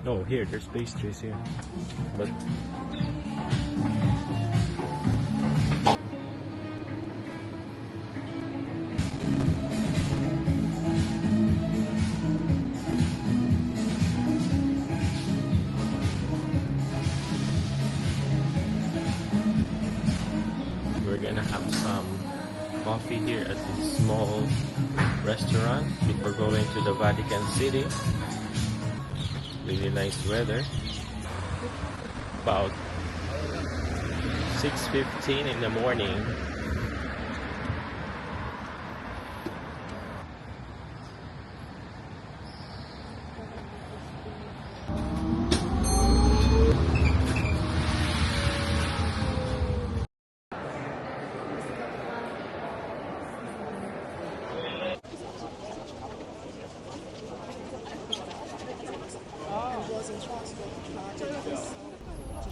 Oh, here, there's pastries here. But we're gonna have some coffee here at this small restaurant before going to the Vatican City. Really nice weather. About 6:15 in the morning.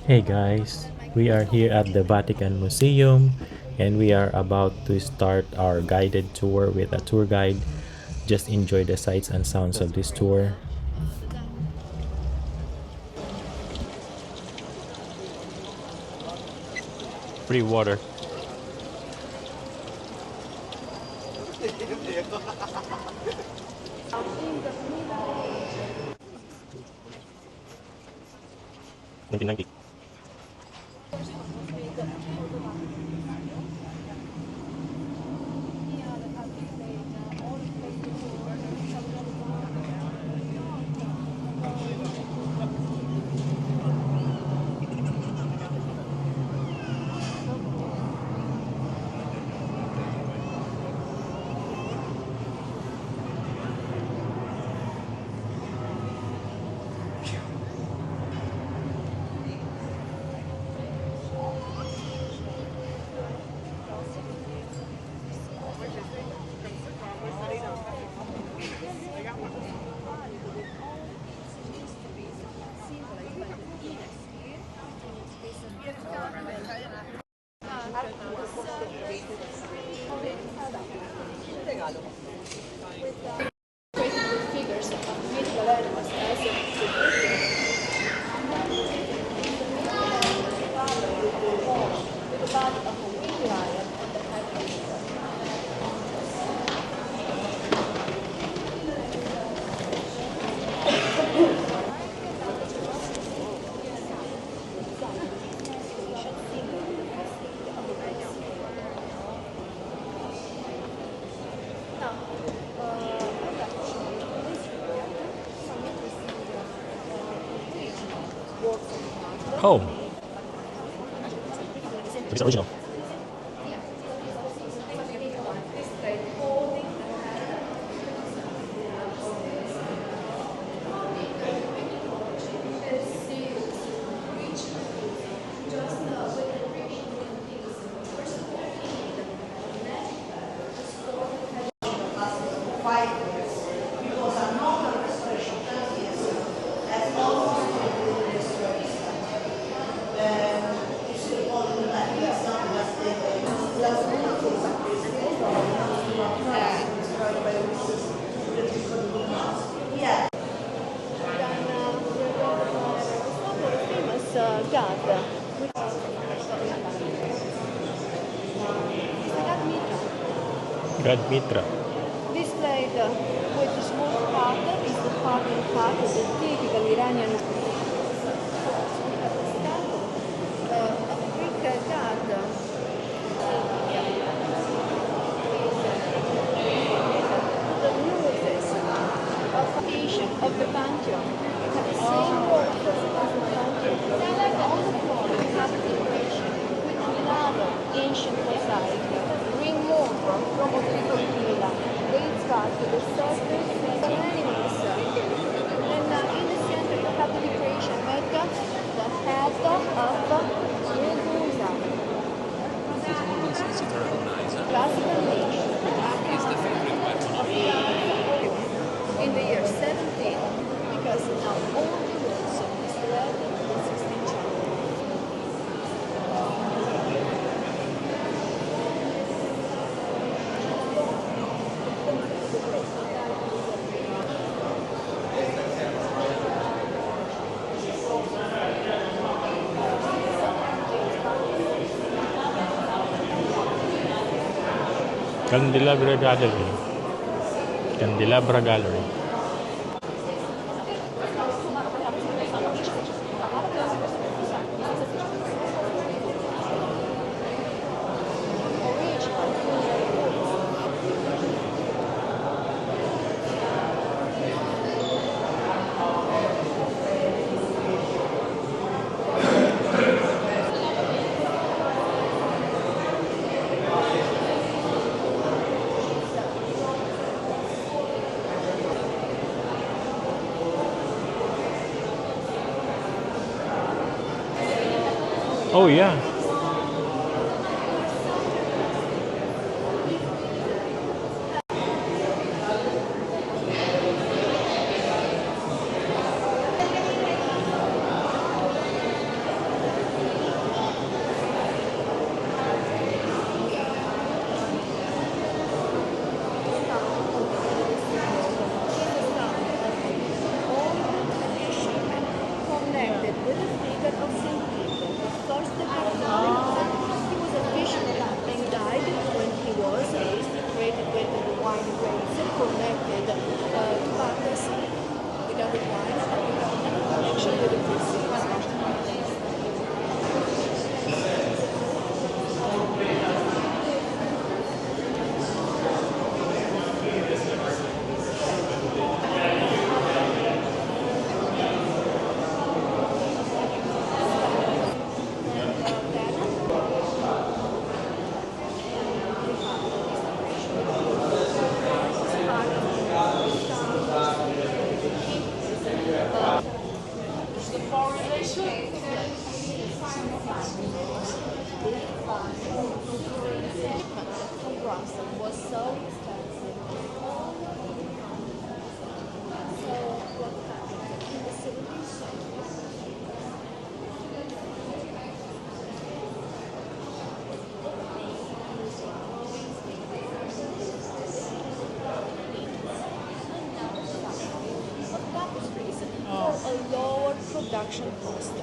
Hey guys, we are here at the Vatican Museum and we are about to start our guided tour with a tour guide. Just enjoy the sights and sounds of this tour. Free water. $19.90. Figures made Gelato as with the body of a winged lion on the head of the Oh, it's original. God Mitra. Displayed with the small part is the parting part of the typical Iranian a Greek card. The nuances of foundation of the Pantheon have the same work as the Pantheon. On the floor we have the decoration with another ancient mosaic. Ring more from Otrico Villa, dates back to the surface of animals. And in the center you have the decoration with the head of Medusa. Classical nation. In the year 17, because now all the roads is led in the Sistine Chapel. Candelabra Gallery. Candelabra Gallery. Oh yeah. Connected with the figure of Saint Peter, the first Catholic pope. He was a fisherman and died when he was created with the wine grapes connected to Bacchus. Without the wine, without any connection with the proceeds. Was so expensive. So what happened in the 17th century? Tapestries for a lower production cost.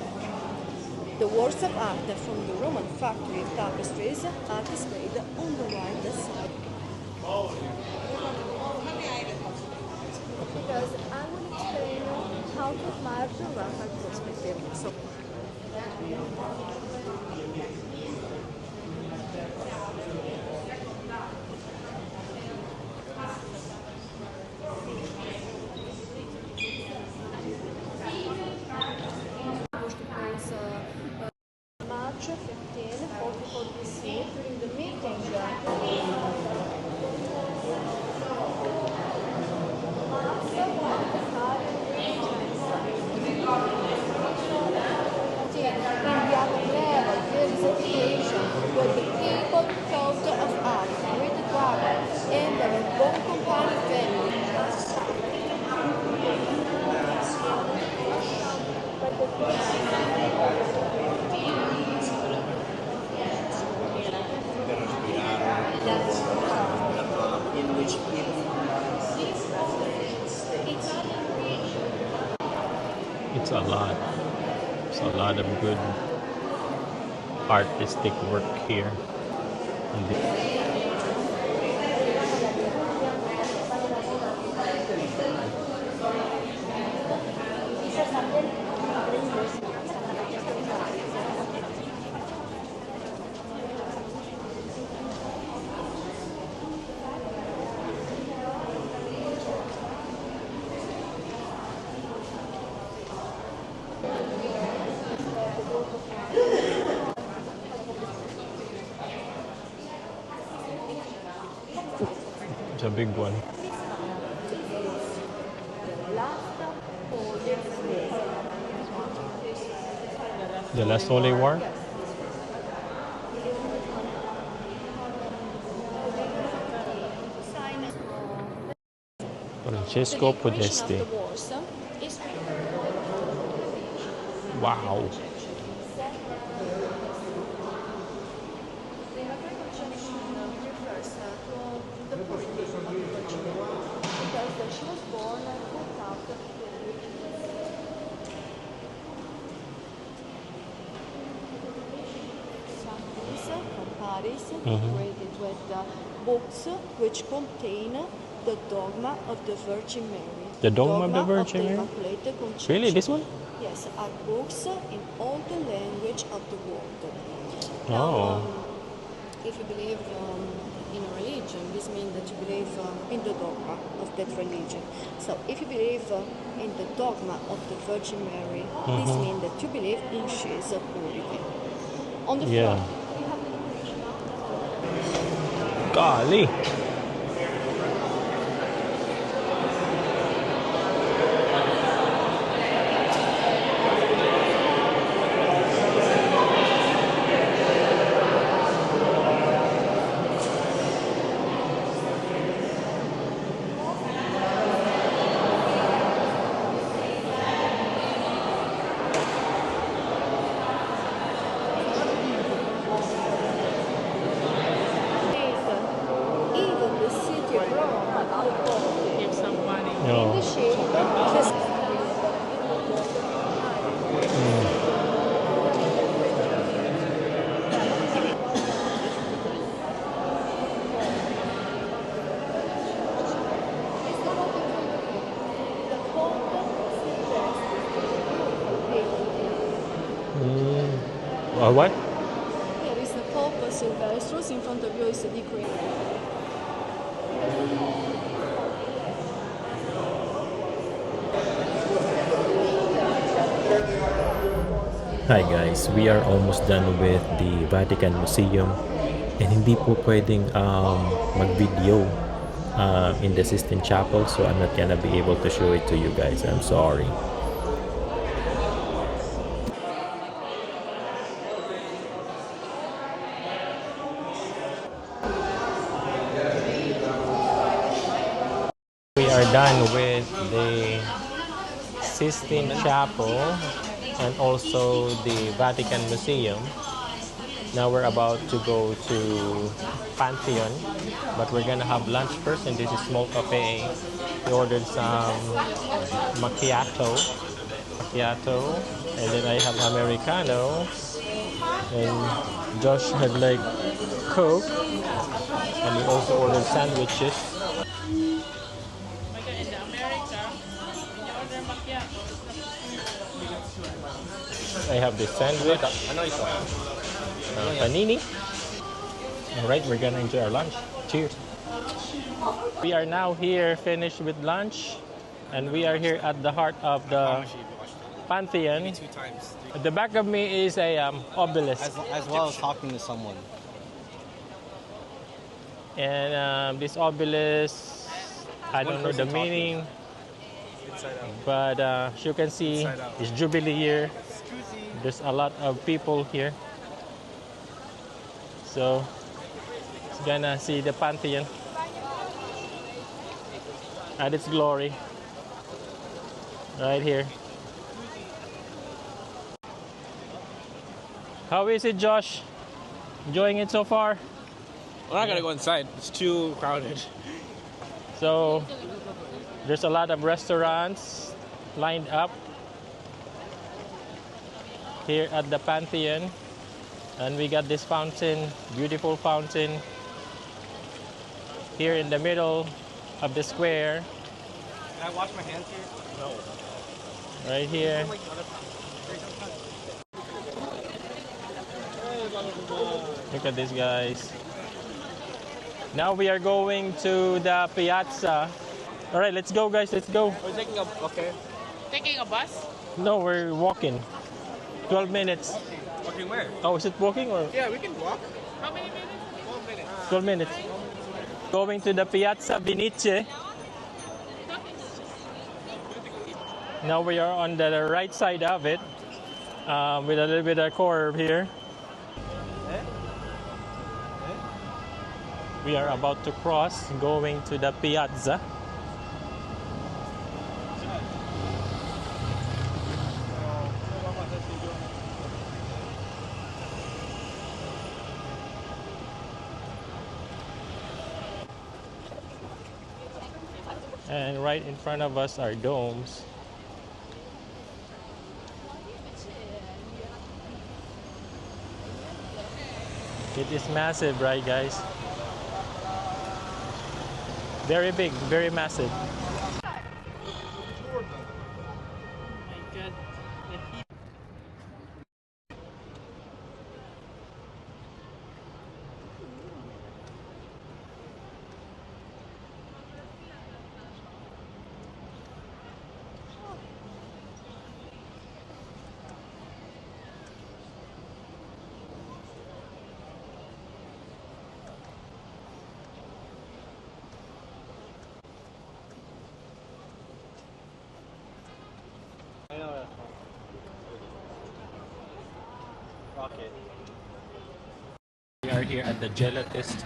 The works of art from the Roman factory of tapestries are displayed on the right side. Because I will explain you how to admire the Roman perspective. So, March 15, 44 BC, during the meeting. Where the people thought of art with the dragon and their bon compagni family. But in which It's a lot. It's a lot of good artistic work here. And it's a big one. The last Holy War? Francesco Podesti. Wow. Because she was born without from Paris, created with books which contain the dogma of the Virgin Mary. The dogma of the Virgin Mary? Immaculate Conception. Really, this one? Yes, are books in all the language of the world. Oh. Now, if you believe in a religion, this means that you believe in the dogma of that religion. So, if you believe in the dogma of the Virgin Mary, this means that you believe in she's purity. On the Yeah. front, we have the location of Golly. even the city of Rome Give some money. in No. the shape of the What? Here is the Pope Silvestros, in front of you is the decree. Hi guys, we are almost done with the Vatican Museum and hindi po pwedeng mag-video in the Sistine Chapel, so I'm not gonna be able to show it to you guys. I'm sorry. We are done with the Sistine Chapel and also the Vatican Museum. Now we're about to go to Pantheon, but we're gonna have lunch first in this small cafe. We ordered some macchiato, and then I have Americano, and Josh had like Coke, and we also ordered sandwiches. In America, when you order macchiato, I have this sandwich, panini. All right, we're gonna enjoy our lunch. Cheers. We are now here, finished with lunch, and we are here at the heart of the Pantheon. 2 times. At the back of me is a obelisk, As well as talking to someone. and this obelisk, I don't know the meaning, Inside out. but as you can see, Inside out. it's Jubilee year. Excuse There's a lot of people here, so it's gonna see the Pantheon at its glory right here. How is it, Josh? Enjoying it so far? We're not gonna go inside. It's too crowded. So there's a lot of restaurants lined up here at the Pantheon, and we got this fountain, beautiful fountain here in the middle of the square, Can I wash my hands here? No. right here. Look at this, guys. Now we are going to the piazza. All right, let's go, guys. Let's go. We're taking a okay. taking a bus. No, we're walking. 12 minutes. Walking where? Oh, is it walking or Yeah, we can walk. How many minutes? 12 minutes. 12 minutes? Going to the Piazza Vinice. Now we are on the right side of it, with a little bit of curve here. We are about to cross, going to the Piazza. And right in front of us are domes. It is massive, right, guys? Very big, very massive. Oh my god. The heat. I know that one. Rocket. We are here at the Gelatist.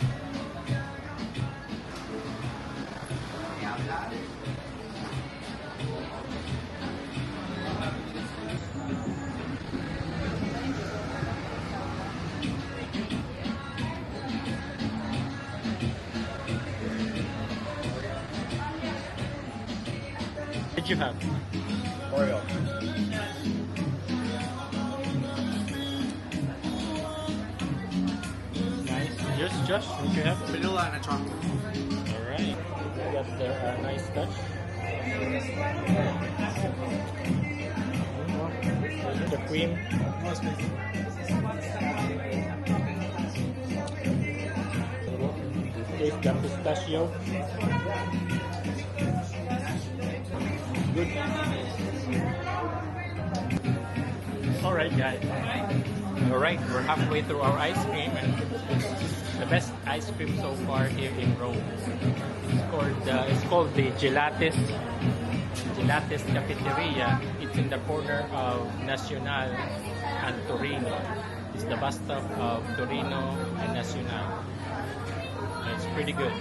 What did you have? Oreo. Nice. Josh, what did you have? Vanilla and a chocolate. Alright. Got the nice touch. The cream. Taste the pistachio. Good. Alright guys. Alright, we're halfway through our ice cream and it's the best ice cream so far here in Rome. It's called the Gelatist Cafeteria. It's in the corner of Nacional and Torino. It's the bus stop of Torino and Nacional. It's pretty good.